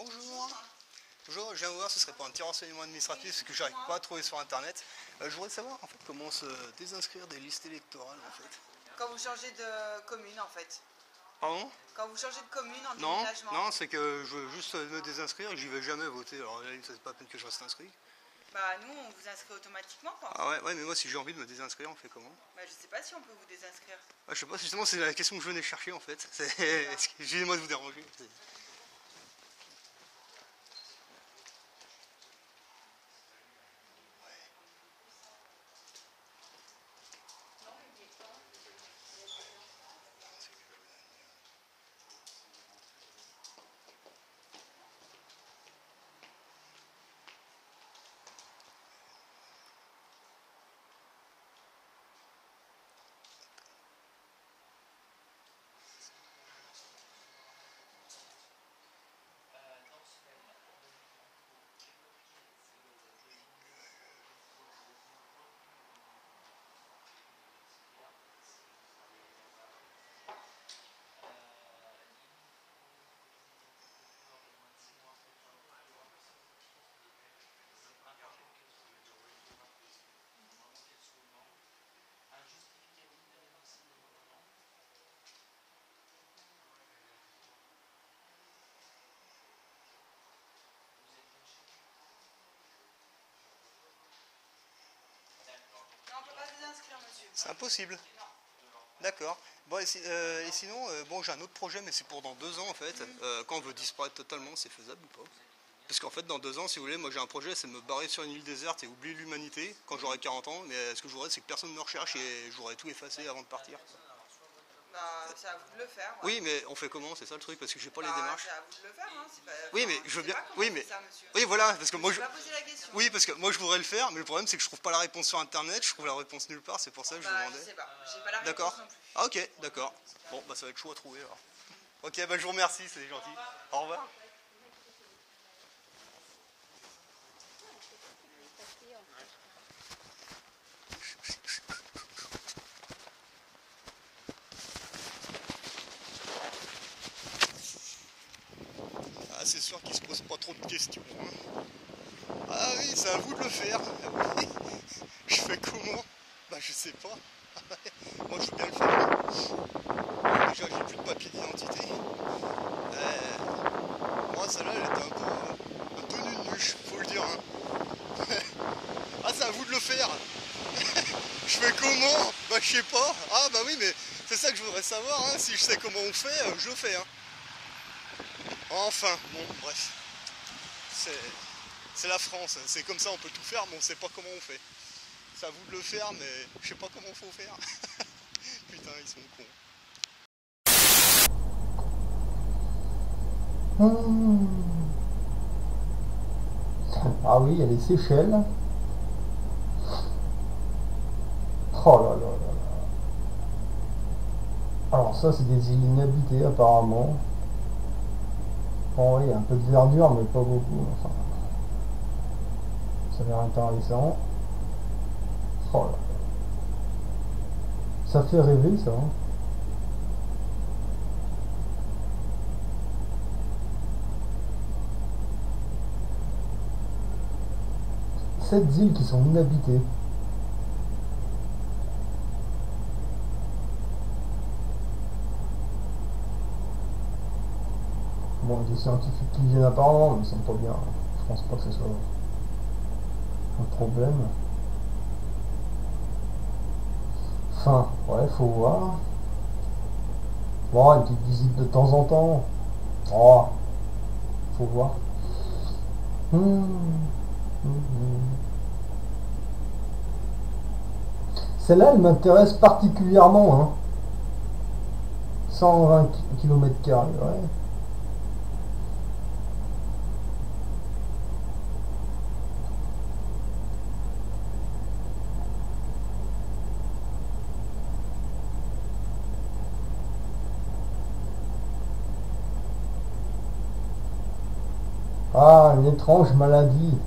Bonjour. Bonjour, je viens vous voir, ce serait pour un petit renseignement administratif, ce que j'arrive pas à trouver sur internet. Je voudrais savoir en fait comment se désinscrire des listes électorales en fait. Quand vous changez de commune en fait. Pardon? Quand vous changez de commune en Non, déménagement. non, c'est que je veux juste me désinscrire et j'y vais jamais voter, alors là, c'est pas la peine que je reste inscrit. Bah nous on vous inscrit automatiquement quoi. Ah ouais, mais moi si j'ai envie de me désinscrire, on fait comment? Bah je sais pas si on peut vous désinscrire. Je sais pas, justement c'est la question que je venais chercher en fait. Excusez-moi de vous déranger. Non on peut pas désinscrire monsieur. C'est impossible. D'accord. Bon, et sinon, bon, j'ai un autre projet, mais c'est pour dans 2 ans en fait. Quand on veut disparaître totalement, c'est faisable ou pas? Parce qu'en fait, dans 2 ans, si vous voulez, moi j'ai un projet, c'est de me barrer sur une île déserte et oublier l'humanité quand j'aurai 40 ans. Mais ce que je voudrais, c'est que personne ne me recherche et j'aurais tout effacé avant de partir. Bah c'est à vous de le faire. Ouais. Oui, mais on fait comment? C'est ça le truc, parce que j'ai pas les Bah, démarches. c'est à vous de le faire hein. Pas... Oui, mais je veux bien. Pas comment Oui, on mais. fait ça, monsieur. Oui, voilà, parce que moi Je je. vais pas poser la question. Oui, parce que moi je voudrais le faire, mais le problème c'est que je trouve pas la réponse sur internet, je trouve la réponse nulle part, c'est pour ça que je vous Bah demandais. je sais pas. J'ai pas la réponse D'accord. non plus. Ah ok, d'accord. Bon, bah ça va être chaud à trouver alors. Ok, bah je vous remercie, c'est gentil. Au revoir. Ah, c'est sûr qu'il se pose pas trop de questions. Hein. Ah oui, c'est à vous de le faire. Je fais comment? Bah je sais pas. Moi je veux bien le faire. Déjà j'ai plus de papier d'identité. Moi celle-là elle était un peu nunuche, faut le dire. Hein. Ah c'est à vous de le faire. Je fais comment? Bah je sais pas. Ah bah oui mais c'est ça que je voudrais savoir. Hein. Si je sais comment on fait, je le fais. Hein. Enfin, bon bref. C'est la France, c'est comme ça on peut tout faire mais on sait pas comment on fait. C'est à vous de le faire mais je sais pas comment il faut faire. Putain ils sont cons. Ah oui, il y a les Seychelles. Oh là là là là. Alors ça c'est des îles inhabitées apparemment. Bon oui, il y a un peu de verdure mais pas beaucoup. Enfin, ça a l'air intéressant. Oh là là. Ça fait rêver ça. Hein. Sept îles qui sont inhabitées. Bon, des scientifiques qui viennent apparemment, mais ils sont pas bien. Je pense pas que ce soit un problème. Enfin, ouais, faut voir. Bon, une petite visite de temps en temps. Oh, faut voir. Celle-là, elle m'intéresse particulièrement. Hein. 120 km², ouais. Ah, une étrange maladie.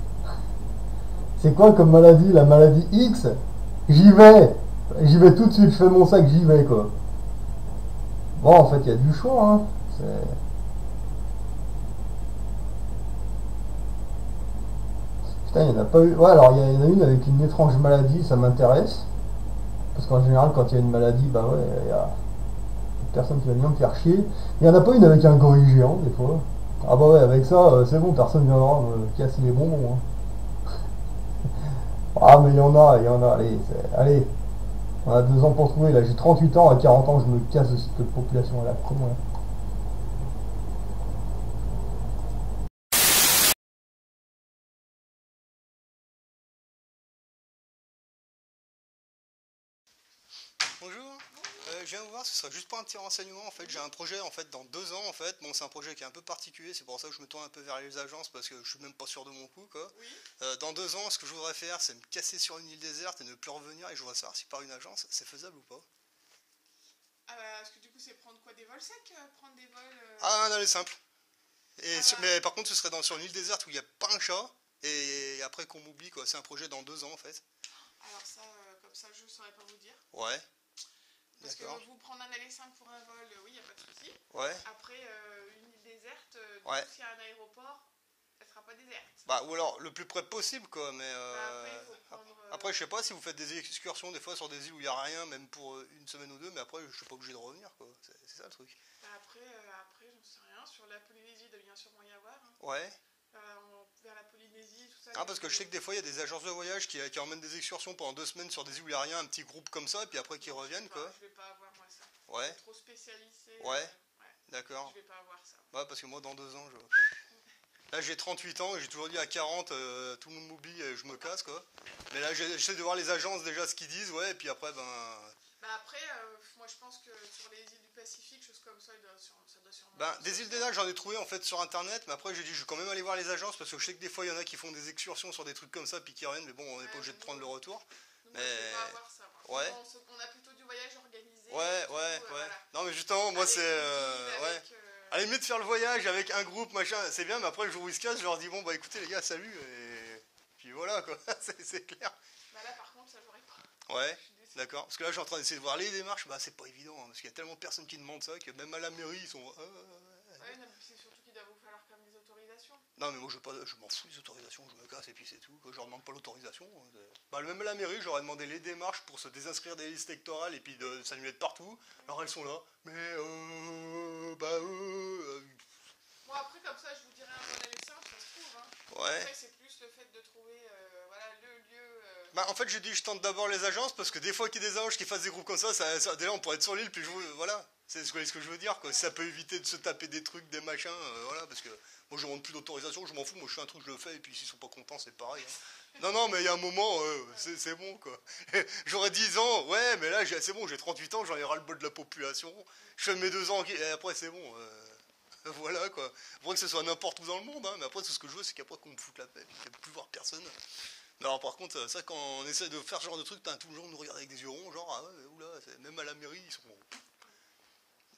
C'est quoi comme maladie? La maladie X? J'y vais. J'y vais tout de suite, je fais mon sac, j'y vais quoi. Bon, en fait, il y a du choix. Hein. Putain, il n'y en a pas eu. Ouais, alors il y en a une avec une étrange maladie, ça m'intéresse. Parce qu'en général, quand il y a une maladie, bah ouais, il y a personne qui va bien me faire chier. Il n'y en a pas une avec un gorille géant, des fois. Ah bah ouais, avec ça, c'est bon, personne viendra me casser les bonbons. Hein. Ah, mais il y en a, allez, allez. On a 2 ans pour trouver, là j'ai 38 ans, à 40 ans je me casse de cette population là, comment là. Bonjour, je viens vous voir, ce sera juste pas un petit renseignement en fait, j'ai un projet en fait dans 2 ans en fait, bon c'est un projet qui est un peu particulier, c'est pour ça que je me tourne un peu vers les agences parce que je suis même pas sûr de mon coup quoi. Oui. Dans 2 ans, ce que je voudrais faire c'est me casser sur une île déserte et ne plus revenir et je voudrais savoir si par une agence c'est faisable ou pas. Ah bah, parce que du coup, c'est prendre quoi, des vols secs, prendre des vols. Ah non, elle est simple. Et Ah bah. mais par contre ce serait sur une île déserte où il n'y a pas un chat et après qu'on m'oublie quoi, c'est un projet dans 2 ans en fait. Alors ça, comme ça, je saurais pas vous dire. Ouais, Parce que d'accord. vous prendre un aller simple pour un vol, oui, il n'y a pas de souci. Ouais, Après, une île déserte, ouais. s'il y a un aéroport, elle sera pas déserte. Bah ou alors le plus près possible quoi, mais Bah, après, il faut prendre. après je sais pas si vous faites des excursions des fois sur des îles où il n'y a rien, même pour une semaine ou deux, mais après je suis pas obligé de revenir quoi, c'est ça le truc. Bah, après, j'en sais rien. Sur la Polynésie, il doit bien sûrement y avoir. Hein. Ouais. Vers la Polynésie, tout ça. Ah parce que je sais que des fois il y a des agences de voyage qui emmènent des excursions pendant 2 semaines sur des îles où il n'y a rien, un petit groupe comme ça, et puis après qui reviennent quoi. Je vais pas avoir moi ça. Ouais. C'est trop spécialisé. Ouais. Ouais. D'accord. Je vais pas avoir ça. Ouais parce que moi dans 2 ans je... Là j'ai 38 ans et j'ai toujours dit à 40 tout le monde m'oublie et je me casse quoi. Mais là j'essaie de voir les agences déjà ce qu'ils disent, ouais, et puis après ben... Bah après, moi je pense que sur les îles du Pacifique, choses comme ça, ça doit sûrement... Ben, des îles désert j'en ai trouvé en fait sur internet, mais après j'ai dit je vais quand même aller voir les agences parce que je sais que des fois il y en a qui font des excursions sur des trucs comme ça puis qui reviennent, mais bon on n'est pas obligé de prendre le retour. Nous, Mais... moi, je vais pas avoir ça. Moi. Ouais. On a plutôt du voyage organisé. Ouais, tout, ouais. voilà. Non mais justement moi Avec c'est... une guide, ouais. avec, À la limite de faire le voyage avec un groupe machin, c'est bien, mais après le jour où ils se cassent je leur dis bon bah écoutez les gars salut et... Puis voilà quoi, c'est clair. Bah là par contre ça j'aurais pas. Ouais. D'accord, parce que là je suis en train d'essayer de voir les démarches, bah c'est pas évident, hein, parce qu'il y a tellement de personnes qui demandent ça que même à la mairie ils sont... Ouais, non, c'est surtout qu'il doit vous falloir quand même des autorisations. Non mais moi je m'en fous des autorisations, je me casse et puis c'est tout, je leur demande pas l'autorisation. Bah, même à la mairie j'aurais demandé les démarches pour se désinscrire des listes électorales et puis de s'annuler de partout, alors elles sont là, mais Moi après comme ça je vous dirais un bon aller simple, ça se trouve. Hein. Ouais. Après c'est plus le fait de trouver voilà, le lieu... Bah en fait j'ai dit je tente d'abord les agences parce que des fois qu'il y a des agences qui fassent des groupes comme ça déjà on pourrait être sur l'île puis voilà. C'est ce que je veux dire quoi. Si ça peut éviter de se taper des trucs, des machins, voilà, parce que moi je demande plus d'autorisation, je m'en fous, moi je fais un truc, je le fais, et puis s'ils sont pas contents c'est pareil. Hein. Non mais il y a un moment, c'est bon quoi. J'aurais 10 ans, ouais mais là c'est bon, j'ai 38 ans, j'en ai ras le bol de la population, je fais mes 2 ans, et après c'est bon. Voilà quoi. Après que ce soit n'importe où dans le monde, hein, mais après tout ce que je veux c'est qu'après qu'on me foute la paix, puis qu'il n'y ait plus voir personne. Mais alors par contre, ça quand on essaie de faire ce genre de truc, t'as tout le monde nous regarde avec des yeux ronds, genre ah ouais, oula, même à la mairie ils sont...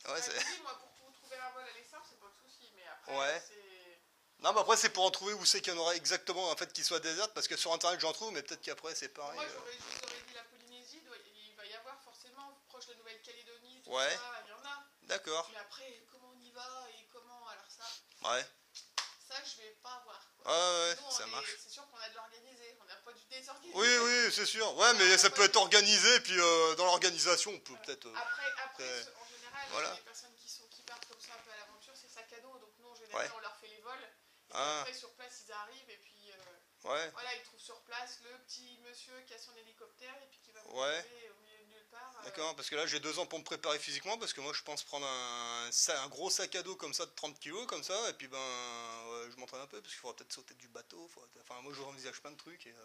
Ouais, c'est... Moi pour trouver un vol aller simple c'est pas de souci, mais après ouais. c'est... Non mais après c'est pour en trouver où c'est qu'il y en aura exactement en fait qui soit déserte, parce que sur internet j'en trouve, mais peut-être qu'après c'est pareil. Moi je vous aurais dit la Polynésie, il va y avoir forcément proche de la Nouvelle-Calédonie, tout ouais. ça, il y en a. D'accord. Mais après comment on y va et comment, alors ça... Ouais. Ça je vais pas avoir. Quoi. Ah ouais, nous, ça marche. C'est sûr qu'on a de l'organisé, on n'a pas du désorganisé. Oui c'est sûr. Ouais mais ça peut être organisé, puis dans l'organisation on peut peut-être... Après en général, voilà. Les personnes qui partent comme ça un peu à l'aventure, c'est sac à dos, donc nous en général ouais. on leur fait les vols, et après sur place ils arrivent, et puis ouais. voilà, ils trouvent sur place le petit monsieur qui a son hélicoptère, et puis qui va vous ouais. trouver au milieu de nulle part. D'accord, parce que là j'ai 2 ans pour me préparer physiquement, parce que moi je pense prendre un gros sac à dos comme ça de 30 kilos, comme ça, et puis ben je m'entraîne un peu, parce qu'il faudra peut-être sauter du bateau, enfin moi je envisage plein de trucs. Et, ouais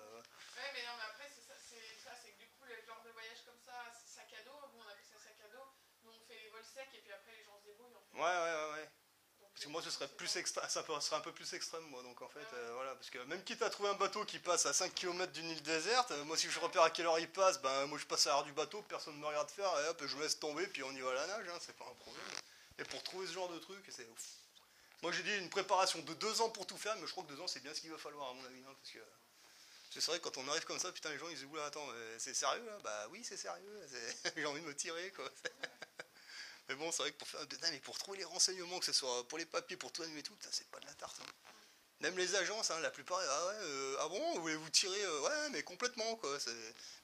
mais non mais après c'est que du coup le genre de voyage comme ça, sac à dos, nous on appelle ça sac à dos, nous on fait les vols secs, et puis après les gens se débrouillent. Ouais. Parce que moi ce serait plus extrême, ça serait un peu plus extrême moi, donc en fait voilà, parce que même quitte à trouver un bateau qui passe à 5 km d'une île déserte, moi si je repère à quelle heure il passe, ben moi je passe à l'arrière du bateau, personne ne me regarde faire, et hop je me laisse tomber, puis on y va à la nage, hein, c'est pas un problème. Et pour trouver ce genre de truc, c'est ouf. Moi j'ai dit une préparation de 2 ans pour tout faire, mais je crois que 2 ans c'est bien ce qu'il va falloir à mon avis, hein, parce que c'est vrai que quand on arrive comme ça, putain les gens ils disent oula attends, c'est sérieux là? Bah oui c'est sérieux, j'ai envie de me tirer quoi. Mais bon, c'est vrai que pour trouver les renseignements, que ce soit pour les papiers, pour tout annuler tout, c'est pas de la tarte. Hein. Même les agences, hein, la plupart, ah ouais, ah bon, voulez-vous tirer ouais, mais complètement, quoi.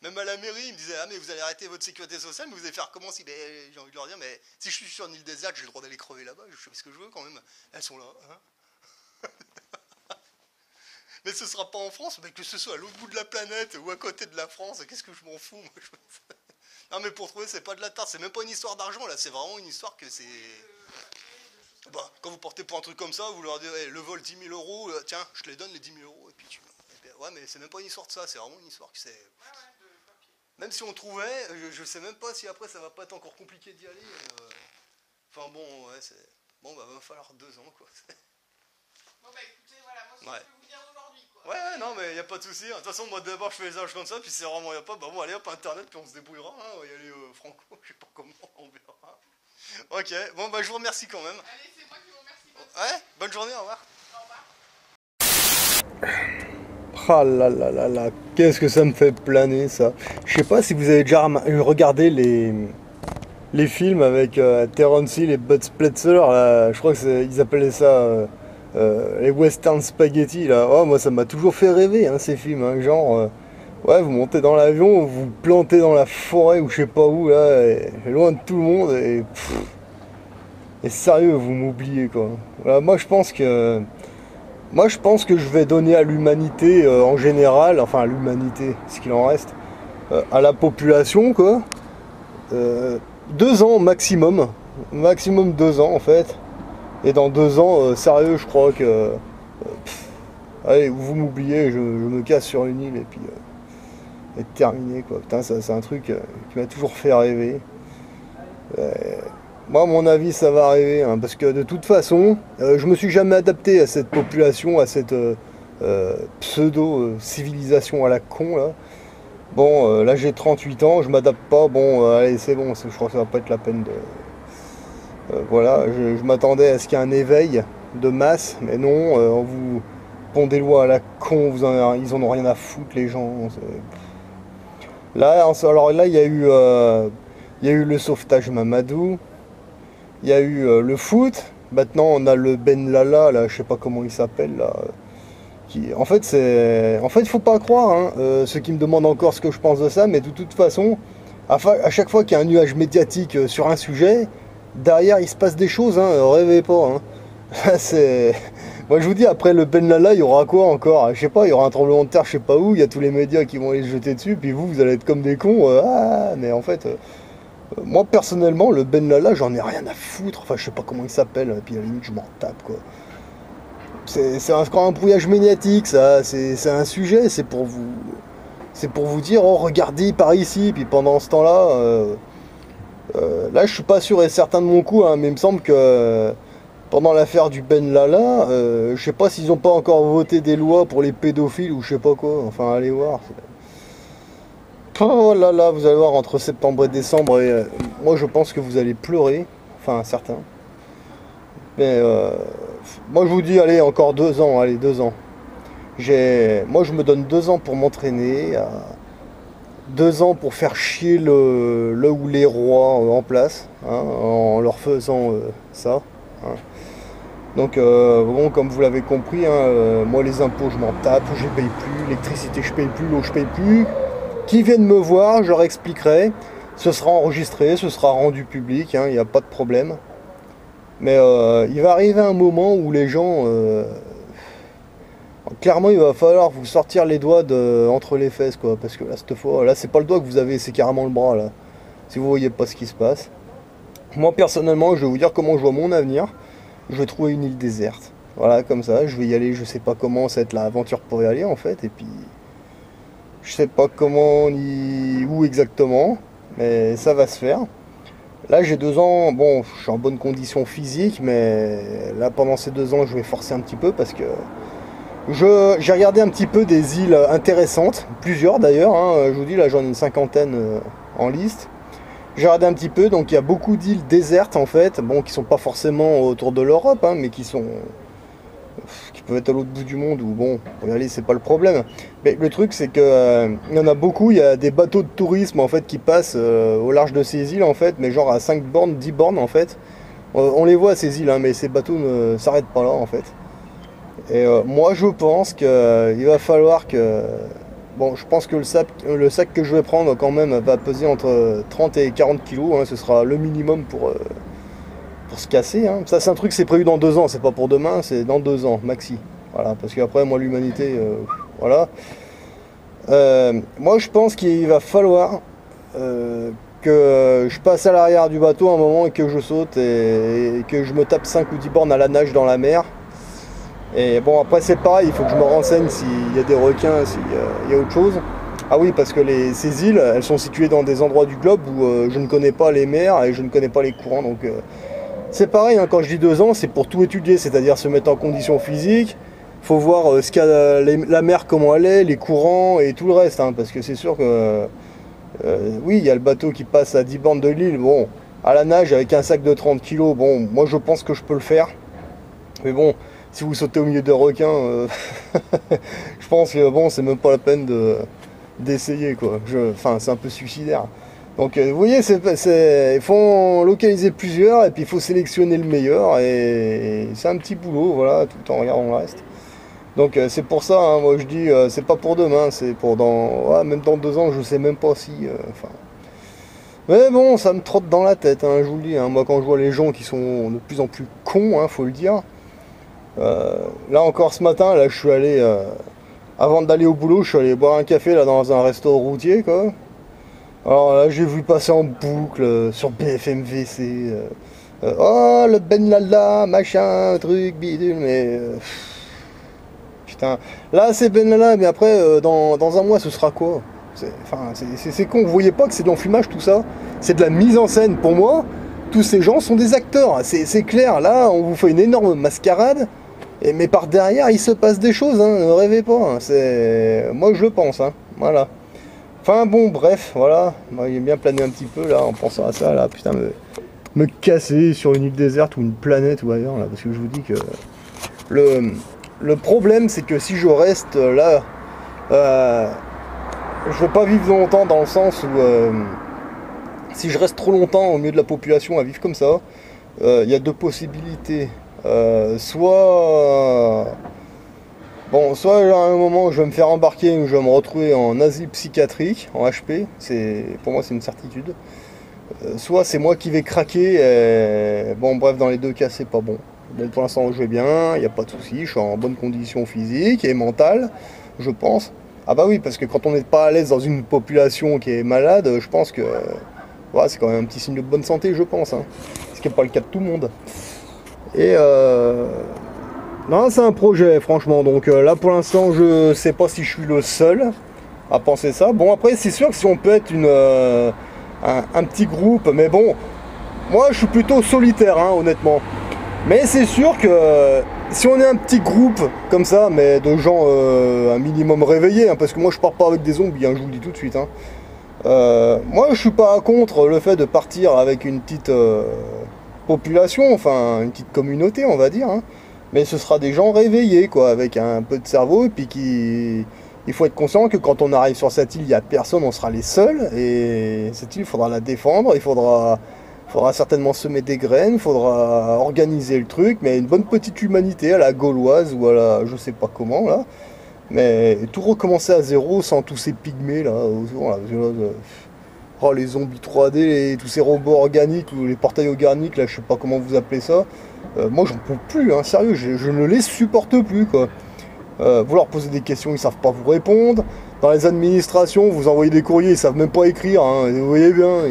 Même à la mairie, ils me disaient, ah, mais vous allez arrêter votre sécurité sociale, mais vous allez faire comment si. Ben, j'ai envie de leur dire, mais si je suis sur une île déserte, j'ai le droit d'aller crever là-bas, je fais ce que je veux quand même. Elles sont là, hein. Mais ce sera pas en France, mais que ce soit à l'autre bout de la planète ou à côté de la France, qu'est-ce que je m'en fous, moi. Non, mais pour trouver, c'est pas de la tarte, c'est même pas une histoire d'argent, là, c'est vraiment une histoire que c'est. Bah, quand vous portez pour un truc comme ça, vous leur dites, hey, le vol 10 000 euros, tiens, je te les donne les 10 000 euros, et puis tu. Ouais, mais c'est même pas une histoire de ça, c'est vraiment une histoire que c'est. Même si on trouvait, je sais même pas si après ça va pas être encore compliqué d'y aller. Enfin bon, ouais, c'est. Bon, bah, va falloir 2 ans, quoi. Bon, bah écoutez, voilà, moi, ce que Ouais. je peux vous dire aujourd'hui, quoi. Ouais, non, mais y a pas de souci. De toute façon, moi d'abord je fais les âges comme ça, puis c'est vraiment y a pas, bah bon, allez hop, internet, puis on se débrouillera, hein, on va y aller franco, je sais pas comment, on verra. Ok, bon, bah je vous remercie quand même. Allez, c'est moi qui vous remercie. Ouais, bonne journée, au revoir. Au revoir. Ah là là là là, qu'est-ce que ça me fait planer ça. Je sais pas si vous avez déjà regardé les films avec Terence Hill et Bud Spencer, là, je crois qu'ils appelaient ça les western spaghetti là. Oh, moi ça m'a toujours fait rêver hein, ces films, hein, genre ouais, vous montez dans l'avion, vous vous plantez dans la forêt ou je sais pas où là, et loin de tout le monde et sérieux vous m'oubliez quoi. Voilà, moi je pense que je vais donner à l'humanité en général, enfin à l'humanité, ce qu'il en reste, à la population quoi. 2 ans maximum 2 ans en fait. Et dans 2 ans, sérieux, je crois que allez, vous m'oubliez, je me casse sur une île et puis et terminé quoi. Putain, ça c'est un truc qui m'a toujours fait rêver. Moi, à mon avis, ça va arriver, hein, parce que de toute façon, je me suis jamais adapté à cette population, à cette pseudo-civilisation à la con, là. Bon, là j'ai 38 ans, je m'adapte pas, bon, allez, c'est bon, je crois que ça va pas être la peine de... voilà, je m'attendais à ce qu'il y ait un éveil de masse, mais non, on vous pond des lois à la con, ils en ont rien à foutre, les gens. Là, alors là, il y a eu le sauvetage Mamadou. Il y a eu le foot, maintenant on a le Ben Lala, là, je sais pas comment il s'appelle, là, en fait, faut pas croire, hein, ceux qui me demandent encore ce que je pense de ça, mais de toute façon, à chaque fois qu'il y a un nuage médiatique sur un sujet, derrière il se passe des choses, hein, rêvez pas, hein. Moi je vous dis, après le Ben Lala, il y aura quoi encore? Je sais pas, il y aura un tremblement de terre, je sais pas où, il y a tous les médias qui vont aller se jeter dessus, puis vous allez être comme des cons, mais en fait... moi personnellement, le Ben Lala, j'en ai rien à foutre. Enfin, je sais pas comment il s'appelle, puis à la limite, je m'en tape quoi. C'est encore un brouillage médiatique, ça. C'est un sujet, c'est pour vous dire, oh regardez par ici. Puis pendant ce temps-là, là, je suis pas sûr et certain de mon coup, hein, mais il me semble que pendant l'affaire du Ben Lala, je sais pas s'ils ont pas encore voté des lois pour les pédophiles ou je sais pas quoi. Enfin, allez voir. Oh là là, vous allez voir, entre septembre et décembre, et, moi je pense que vous allez pleurer, enfin certains. Mais moi je vous dis, allez, encore 2 ans, allez, 2 ans. Moi je me donne 2 ans pour m'entraîner, 2 ans pour faire chier le ou les rois en place, hein, en leur faisant ça. Hein. Donc bon, comme vous l'avez compris, hein, moi les impôts je m'en tape, je les paye plus, l'électricité je paye plus, l'eau je paye plus. Qui viennent me voir, je leur expliquerai, ce sera enregistré, ce sera rendu public, il n'y a pas de problème. Mais il va arriver un moment où les gens, clairement il va falloir vous sortir les doigts entre les fesses quoi, parce que là cette fois, là c'est pas le doigt que vous avez, c'est carrément le bras là, si vous voyez pas ce qui se passe. Moi personnellement, je vais vous dire comment je vois mon avenir, je vais trouver une île déserte, voilà comme ça, je vais y aller, je sais pas comment, ça va être l'aventure pour y aller en fait, et puis... je sais pas comment ni où exactement, mais ça va se faire. Là j'ai 2 ans, bon je suis en bonne condition physique, mais là pendant ces 2 ans je vais forcer un petit peu parce que j'ai regardé un petit peu des îles intéressantes, plusieurs d'ailleurs, hein, je vous dis là j'en ai une 50aine en liste. J'ai regardé un petit peu, donc il y a beaucoup d'îles désertes en fait, bon qui sont pas forcément autour de l'Europe, hein, mais qui peuvent être à l'autre bout du monde, ou bon, pour y aller c'est pas le problème. Mais le truc c'est que il y en a beaucoup, il y a des bateaux de tourisme en fait qui passent au large de ces îles en fait, mais genre à 5 bornes, 10 bornes en fait. On les voit ces îles, hein, mais ces bateaux ne s'arrêtent pas là en fait. Et moi je pense qu'il va falloir que... Bon, je pense que le sac que je vais prendre quand même va peser entre 30 et 40 kilos, hein, ce sera le minimum pour se casser. Hein. Ça c'est un truc, c'est prévu dans 2 ans, c'est pas pour demain, c'est dans 2 ans, maxi. Voilà, parce qu'après moi l'humanité, voilà. Moi je pense qu'il va falloir que je passe à l'arrière du bateau un moment et que je saute et que je me tape 5 ou 10 bornes à la nage dans la mer. Et bon, après c'est pareil, il faut que je me renseigne s'il y a des requins, s'il y a autre chose. Ah oui, parce que ces îles, elles sont situées dans des endroits du globe où je ne connais pas les mers et je ne connais pas les courants. Donc c'est pareil, hein, quand je dis 2 ans, c'est pour tout étudier, c'est-à-dire se mettre en condition physique. Il faut voir ce qu'a la mer, comment elle est, les courants et tout le reste. Hein, parce que c'est sûr que, oui, il y a le bateau qui passe à 10 bornes de l'île. Bon, à la nage avec un sac de 30 kilos, bon, moi je pense que je peux le faire. Mais bon... Si vous sautez au milieu de requins, je pense que bon, c'est même pas la peine d'essayer quoi. Enfin, c'est un peu suicidaire. Donc, vous voyez, il faut en localiser plusieurs et puis il faut sélectionner le meilleur et c'est un petit boulot, voilà, tout en regardant le reste. Donc, c'est pour ça, hein, moi je dis, c'est pas pour demain, c'est pour même dans 2 ans, je sais même pas si. Enfin. Mais bon, ça me trotte dans la tête, hein, je vous le dis. Hein, moi, quand je vois les gens qui sont de plus en plus cons, hein, faut le dire. Là encore ce matin, là je suis allé, avant d'aller au boulot, je suis allé boire un café là dans un resto routier quoi. Alors là j'ai vu passer en boucle sur BFM-VC, oh le Ben Lala, machin, truc, bidule, mais putain, là c'est Ben Lala, mais après dans un mois ce sera quoi? C'est con, vous voyez pas que c'est de l'enfumage tout ça? C'est de la mise en scène pour moi. Tous ces gens sont des acteurs, c'est clair, là on vous fait une énorme mascarade. Mais par derrière, il se passe des choses, hein, ne rêvez pas, hein, moi je le pense, hein, voilà. Enfin bon, bref, voilà, moi j'aime bien planer un petit peu là, en pensant à ça, là, putain, me casser sur une île déserte ou une planète ou ailleurs, là, parce que je vous dis que le problème, c'est que si je reste là, je vais pas vivre longtemps dans le sens où, si je reste trop longtemps au milieu de la population à vivre comme ça, il y a 2 possibilités. Soit à un moment où je vais me faire embarquer, où je vais me retrouver en asile psychiatrique, en HP, pour moi c'est une certitude. Soit c'est moi qui vais craquer, bon bref, dans les 2 cas c'est pas bon. Bon, pour l'instant je vais bien, il n'y a pas de souci, je suis en bonne condition physique et mentale, je pense. Ah bah oui, parce que quand on n'est pas à l'aise dans une population qui est malade, je pense que ouais, c'est quand même un petit signe de bonne santé, je pense, hein. Ce qui n'est pas le cas de tout le monde. Et non, c'est un projet franchement, donc là pour l'instant je sais pas si je suis le seul à penser ça. Bon après c'est sûr que si on peut être un petit groupe, mais bon, moi je suis plutôt solitaire hein, honnêtement. Mais c'est sûr que si on est un petit groupe comme ça, mais de gens un minimum réveillés, hein, parce que moi je pars pas avec des zombies, hein, je vous le dis tout de suite. Hein. Moi je suis pas contre le fait de partir avec une petite... population, enfin une petite communauté on va dire, hein. Mais ce sera des gens réveillés quoi, avec un peu de cerveau et puis il faut être conscient que quand on arrive sur cette île il n'y a personne, on sera les seuls et cette île il faudra la défendre, il faudra certainement semer des graines, il faudra organiser le truc, mais une bonne petite humanité à la gauloise ou à la je sais pas comment là, mais tout recommencer à zéro sans tous ces pygmées là autour là, oh, les zombies 3D, tous ces robots organiques ou les portails organiques, là, je sais pas comment vous appelez ça. Moi, j'en peux plus, hein, sérieux, je ne les supporte plus, quoi. Vous leur posez des questions, ils savent pas vous répondre. Dans les administrations, vous envoyez des courriers, ils savent même pas écrire, hein, vous voyez bien.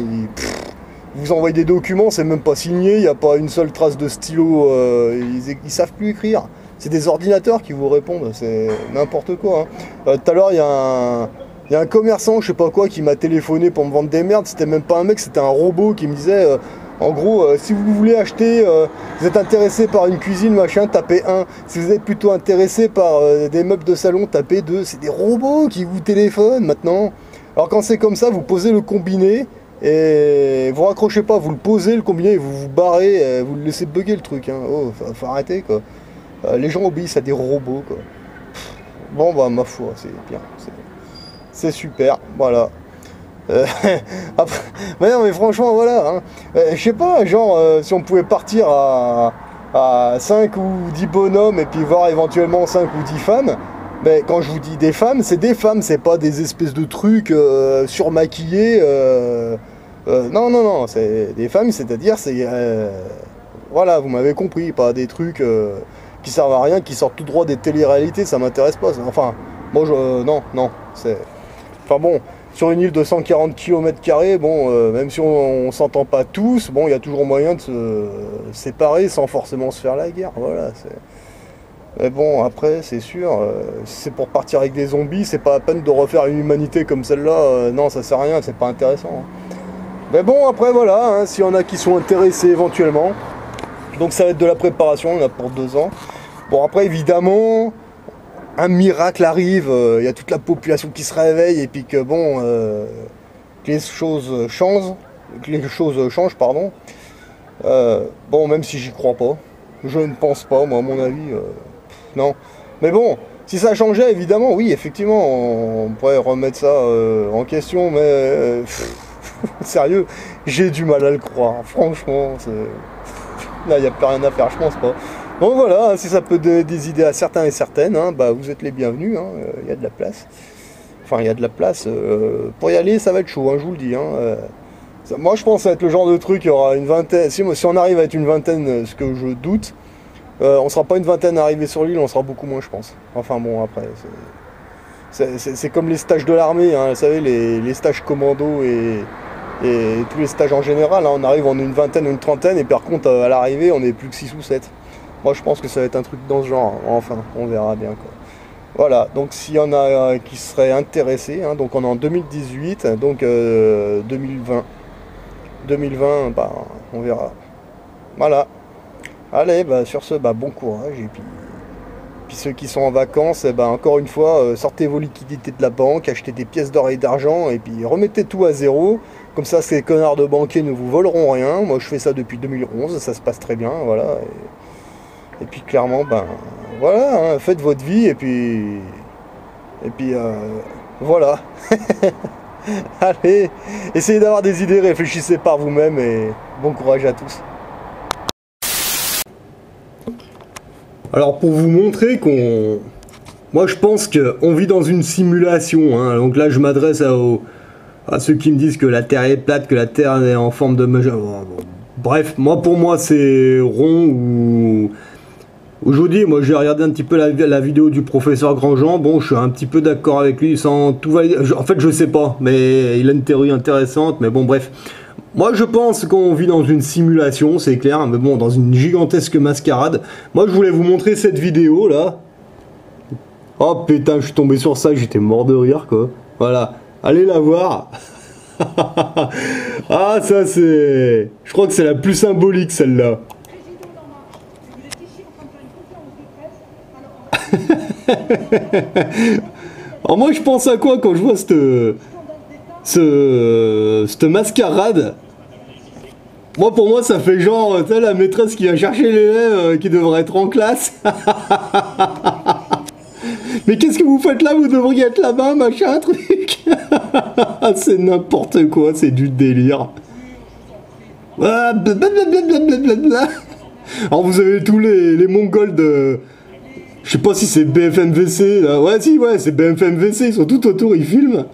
Vous envoyez des documents, c'est même pas signé, il n'y a pas une seule trace de stylo, ils savent plus écrire. C'est des ordinateurs qui vous répondent, c'est n'importe quoi. Hein. Tout à l'heure, il y a un commerçant, je sais pas quoi, qui m'a téléphoné pour me vendre des merdes. C'était même pas un mec, c'était un robot qui me disait en gros, si vous voulez acheter, vous êtes intéressé par une cuisine, machin, tapez 1. Si vous êtes plutôt intéressé par des meubles de salon, tapez 2. C'est des robots qui vous téléphonent maintenant. Alors quand c'est comme ça, vous posez le combiné et vous raccrochez pas, vous le posez le combiné et vous vous barrez, vous le laissez bugger le truc. Hein. Oh, faut arrêter quoi. Les gens obéissent à des robots quoi. Bon bah ma foi, c'est bien. C'est super, voilà. Après, mais non, mais franchement, voilà. Hein. Je sais pas, genre, si on pouvait partir à à 5 ou 10 bonhommes et puis voir éventuellement 5 ou 10 femmes, ben, quand je vous dis des femmes, c'est pas des espèces de trucs surmaquillés. Non, non, non, c'est des femmes, c'est-à-dire, voilà, vous m'avez compris, pas des trucs qui servent à rien, qui sortent tout droit des télé-réalités, ça m'intéresse pas. Enfin, moi, non, non, c'est... Enfin bon, sur une île de 140 km², bon, même si on s'entend pas tous, bon, il y a toujours moyen de se séparer sans forcément se faire la guerre, voilà, c'est... Mais bon, après, c'est sûr, si c'est pour partir avec des zombies, c'est pas la peine de refaire une humanité comme celle-là, non, ça sert à rien, c'est pas intéressant. Hein. Mais bon, après, voilà, hein, s'il y en a qui sont intéressés éventuellement, donc ça va être de la préparation, on a pour 2 ans. Bon, après, évidemment, un miracle arrive, il y a toute la population qui se réveille, et puis que, bon, que les choses changent, pardon. Bon, même si j'y crois pas, je ne pense pas, moi, à mon avis... non, mais bon, si ça changeait, évidemment, oui, effectivement, on pourrait remettre ça en question, mais sérieux, j'ai du mal à le croire, franchement, là, il n'y a plus rien à faire, je pense pas. Donc voilà, si ça peut donner des idées à certains et certaines, hein, bah, vous êtes les bienvenus, il y a de la place. Enfin, il y a de la place, pour y aller, ça va être chaud, hein, je vous le dis. Moi, je pense que ça va être le genre de truc, il y aura une vingtaine, si on arrive à être une vingtaine, ce que je doute, on sera pas une vingtaine arrivés sur l'île, on sera beaucoup moins, je pense. Enfin bon, après, c'est comme les stages de l'armée, hein, vous savez, les stages commando et tous les stages en général, hein, on arrive en une vingtaine ou une trentaine, et par contre, à l'arrivée, on est plus que 6 ou 7. Moi, je pense que ça va être un truc dans ce genre, hein. Enfin, on verra bien, quoi. Voilà, donc s'il y en a qui seraient intéressés, hein, donc on est en 2018, donc 2020. 2020, bah, on verra. Voilà. Allez, bah, sur ce, bah, bon courage. Et puis ceux qui sont en vacances, bah, encore une fois, sortez vos liquidités de la banque, achetez des pièces d'or et d'argent, et puis remettez tout à zéro. Comme ça, ces connards de banquiers ne vous voleront rien. Moi, je fais ça depuis 2011, ça se passe très bien, voilà. Et puis clairement, ben, voilà, hein, faites votre vie, et puis voilà. Allez, essayez d'avoir des idées, réfléchissez par vous-même, et bon courage à tous. Alors pour vous montrer qu'on... Moi je pense qu'on vit dans une simulation, hein. Donc là je m'adresse à ceux qui me disent que la Terre est plate, que la Terre est en forme de... Bref, pour moi c'est rond ou... Aujourd'hui, moi j'ai regardé un petit peu la vidéo du professeur Grandjean, bon je suis un petit peu d'accord avec lui sans tout valider, en fait je sais pas, mais il a une théorie intéressante, mais bon bref. Moi je pense qu'on vit dans une simulation, c'est clair, mais bon, dans une gigantesque mascarade. Moi je voulais vous montrer cette vidéo là. Oh putain, je suis tombé sur ça, j'étais mort de rire quoi. Voilà, allez la voir. Ah ça c'est... Je crois que c'est la plus symbolique celle-là. Alors moi je pense à quoi quand je vois cette mascarade? Moi pour moi ça fait genre la maîtresse qui va chercher l'élève qui devrait être en classe. Mais qu'est-ce que vous faites là? Vous devriez être là-bas, machin, truc. C'est n'importe quoi, c'est du délire. Alors vous avez tous les Mongols de... Je sais pas si c'est BFMVC, là. Ouais, si, ouais, c'est BFMVC, ils sont tout autour, ils filment.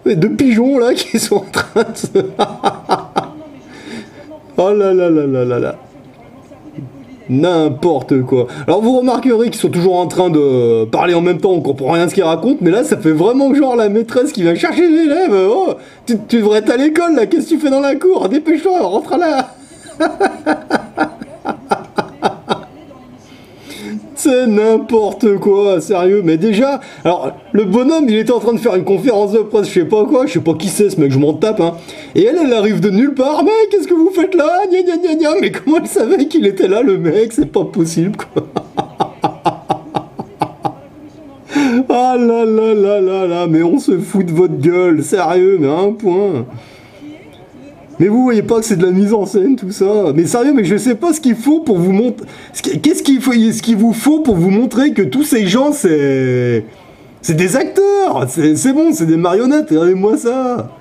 Les 2 pigeons, là, qui sont en train de se... Oh là là là là là là. N'importe quoi. Alors, vous remarquerez qu'ils sont toujours en train de parler en même temps, on comprend rien à ce qu'ils racontent, mais là, ça fait vraiment genre la maîtresse qui vient chercher l'élève. Oh, tu devrais être à l'école, là, qu'est-ce que tu fais dans la cour? Dépêche-toi, rentre là. C'est n'importe quoi, sérieux, mais déjà, alors, le bonhomme, il était en train de faire une conférence de presse, je sais pas quoi, je sais pas qui c'est ce mec, je m'en tape, hein, et elle arrive de nulle part, mais qu'est-ce que vous faites là, gna gna gna gna, mais comment elle savait qu'il était là, le mec, c'est pas possible, quoi. Ah là là là là là, mais on se fout de votre gueule, sérieux, mais à un point. Mais vous voyez pas que c'est de la mise en scène tout ça? Mais sérieux, mais je sais pas ce qu'il faut pour vous montrer... Qu'est-ce qu'il vous faut pour vous montrer que tous ces gens, c'est des acteurs? C'est bon, c'est des marionnettes, regardez-moi ça.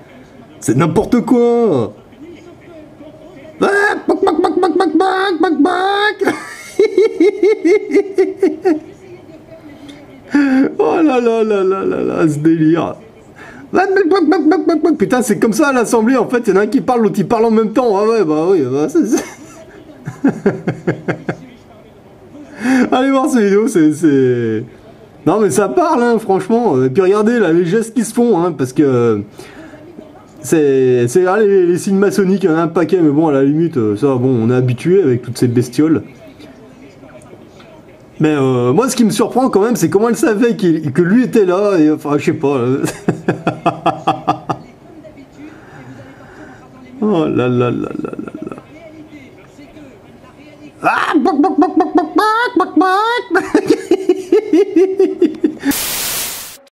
C'est n'importe quoi. là là là là là là, ce délire. Putain, c'est comme ça à l'Assemblée, en fait, il y en a un qui parle, l'autre il parle en même temps. Ah ouais, bah oui, bah allez voir cette vidéo, c'est... Non mais ça parle, hein, franchement. Et puis regardez là, les gestes qui se font, hein, parce que... C'est là les signes maçonniques, il y en a un paquet, mais bon, à la limite, ça, bon, on est habitué avec toutes ces bestioles. Mais moi, ce qui me surprend quand même, c'est comment elle savait que lui était là, et enfin, je sais pas. Oh là là là là